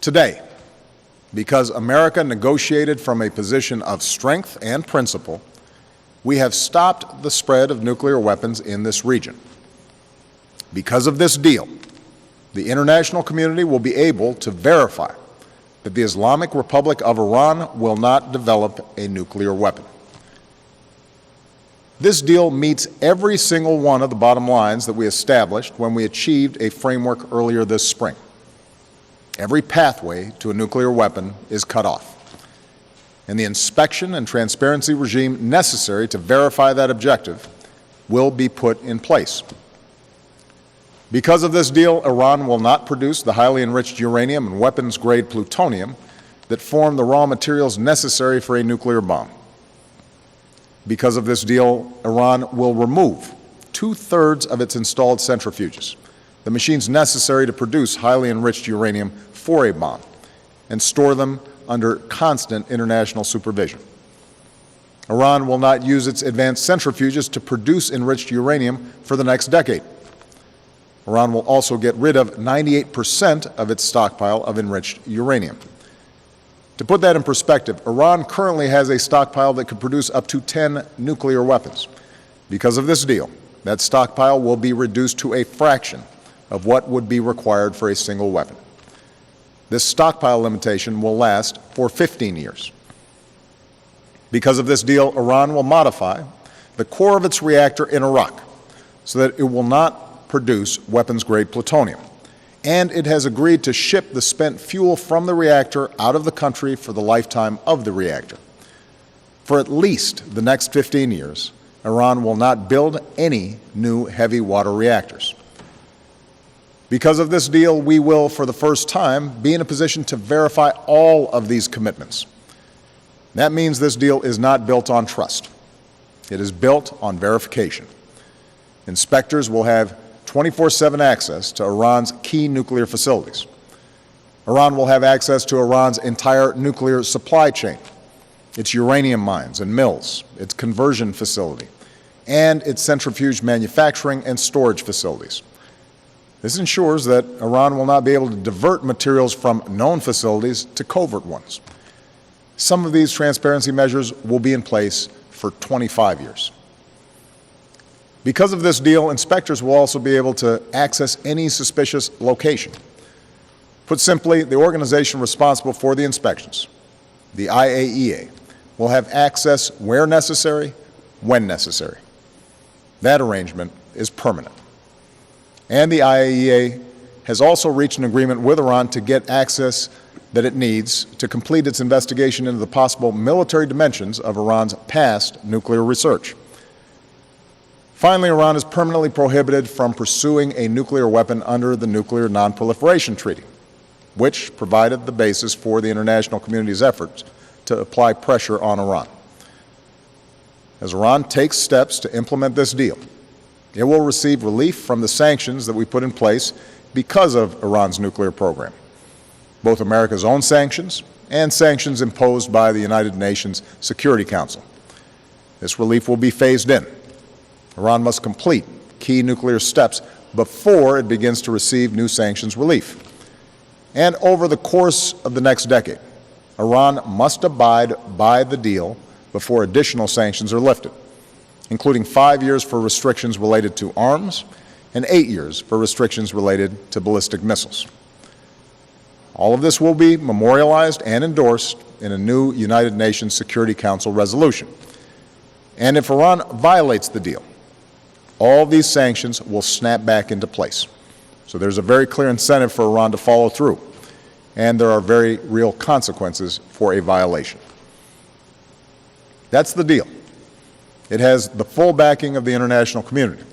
Today, because America negotiated from a position of strength and principle, we have stopped the spread of nuclear weapons in this region. Because of this deal, the international community will be able to verify that the Islamic Republic of Iran will not develop a nuclear weapon. This deal meets every single one of the bottom lines that we established when we achieved a framework earlier this spring. Every pathway to a nuclear weapon is cut off, and the inspection and transparency regime necessary to verify that objective will be put in place. Because of this deal, Iran will not produce the highly enriched uranium and weapons-grade plutonium that form the raw materials necessary for a nuclear bomb. Because of this deal, Iran will remove 2/3 of its installed centrifuges, the machines necessary to produce highly enriched uranium for a bomb, and store them under constant international supervision. Iran will not use its advanced centrifuges to produce enriched uranium for the next decade. Iran will also get rid of 98% of its stockpile of enriched uranium. To put that in perspective, Iran currently has a stockpile that could produce up to 10 nuclear weapons. Because of this deal, that stockpile will be reduced to a fraction of what would be required for a single weapon. This stockpile limitation will last for 15 years. Because of this deal, Iran will modify the core of its reactor in Iraq so that it will not produce weapons-grade plutonium. And it has agreed to ship the spent fuel from the reactor out of the country for the lifetime of the reactor. For at least the next 15 years, Iran will not build any new heavy water reactors. Because of this deal, we will, for the first time, be in a position to verify all of these commitments. That means this deal is not built on trust. It is built on verification. Inspectors will have 24/7 access to Iran's key nuclear facilities. Iran will have access to Iran's entire nuclear supply chain, its uranium mines and mills, its conversion facility, and its centrifuge manufacturing and storage facilities. This ensures that Iran will not be able to divert materials from known facilities to covert ones. Some of these transparency measures will be in place for 25 years. Because of this deal, inspectors will also be able to access any suspicious location. Put simply, the organization responsible for the inspections, the IAEA, will have access where necessary, when necessary. That arrangement is permanent. And the IAEA has also reached an agreement with Iran to get access that it needs to complete its investigation into the possible military dimensions of Iran's past nuclear research. Finally, Iran is permanently prohibited from pursuing a nuclear weapon under the Nuclear Non-Proliferation Treaty, which provided the basis for the international community's efforts to apply pressure on Iran. As Iran takes steps to implement this deal, it will receive relief from the sanctions that we put in place because of Iran's nuclear program, both America's own sanctions and sanctions imposed by the United Nations Security Council. This relief will be phased in. Iran must complete key nuclear steps before it begins to receive new sanctions relief. And over the course of the next decade, Iran must abide by the deal before additional sanctions are lifted, including 5 years for restrictions related to arms and 8 years for restrictions related to ballistic missiles. All of this will be memorialized and endorsed in a new United Nations Security Council resolution. And if Iran violates the deal, all these sanctions will snap back into place. So there's a very clear incentive for Iran to follow through, and there are very real consequences for a violation. That's the deal. It has the full backing of the international community.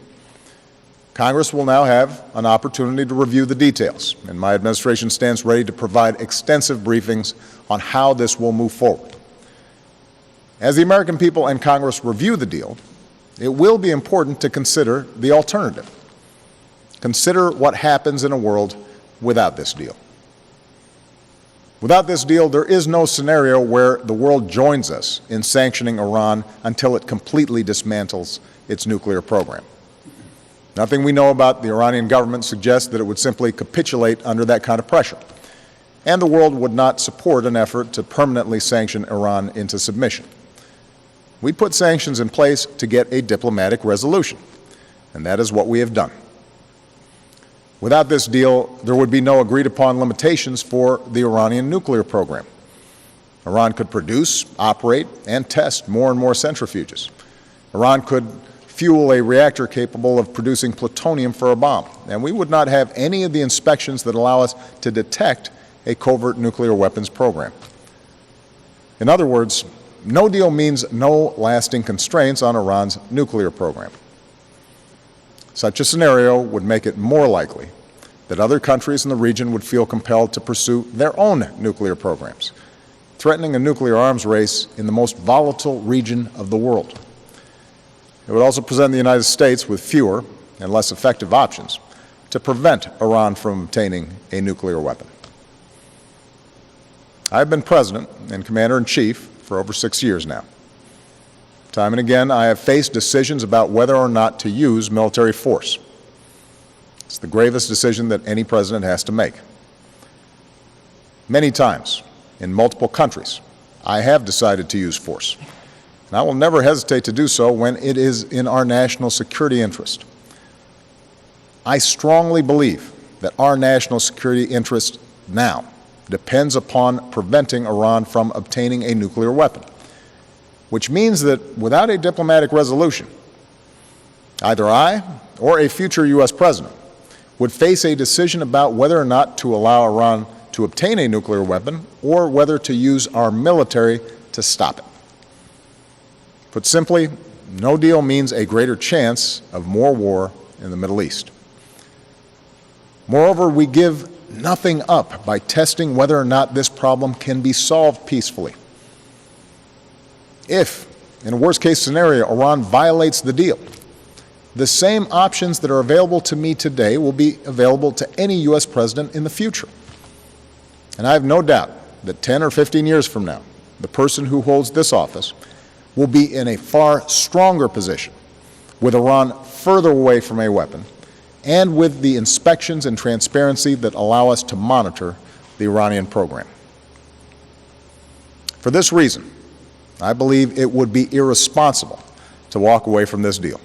Congress will now have an opportunity to review the details, and my administration stands ready to provide extensive briefings on how this will move forward. As the American people and Congress review the deal, it will be important to consider the alternative. Consider what happens in a world without this deal. Without this deal, there is no scenario where the world joins us in sanctioning Iran until it completely dismantles its nuclear program. Nothing we know about the Iranian government suggests that it would simply capitulate under that kind of pressure. and the world would not support an effort to permanently sanction Iran into submission. We put sanctions in place to get a diplomatic resolution, and that is what we have done. Without this deal, there would be no agreed-upon limitations for the Iranian nuclear program. Iran could produce, operate, and test more and more centrifuges. Iran could fuel a reactor capable of producing plutonium for a bomb, and we would not have any of the inspections that allow us to detect a covert nuclear weapons program. In other words, no deal means no lasting constraints on Iran's nuclear program. Such a scenario would make it more likely that other countries in the region would feel compelled to pursue their own nuclear programs, threatening a nuclear arms race in the most volatile region of the world. It would also present the United States with fewer and less effective options to prevent Iran from obtaining a nuclear weapon. I've been President and Commander-in-Chief for over 6 years now. Time and again, I have faced decisions about whether or not to use military force. It's the gravest decision that any president has to make. Many times, in multiple countries, I have decided to use force, and I will never hesitate to do so when it is in our national security interest. I strongly believe that our national security interest now depends upon preventing Iran from obtaining a nuclear weapon, which means that without a diplomatic resolution, either I or a future U.S. president would face a decision about whether or not to allow Iran to obtain a nuclear weapon or whether to use our military to stop it. Put simply, no deal means a greater chance of more war in the Middle East. Moreover, we give nothing up by testing whether or not this problem can be solved peacefully. If, in a worst-case scenario, Iran violates the deal, the same options that are available to me today will be available to any U.S. president in the future. And I have no doubt that 10 or 15 years from now, the person who holds this office will be in a far stronger position, with Iran further away from a weapon, and with the inspections and transparency that allow us to monitor the Iranian program. For this reason, I believe it would be irresponsible to walk away from this deal.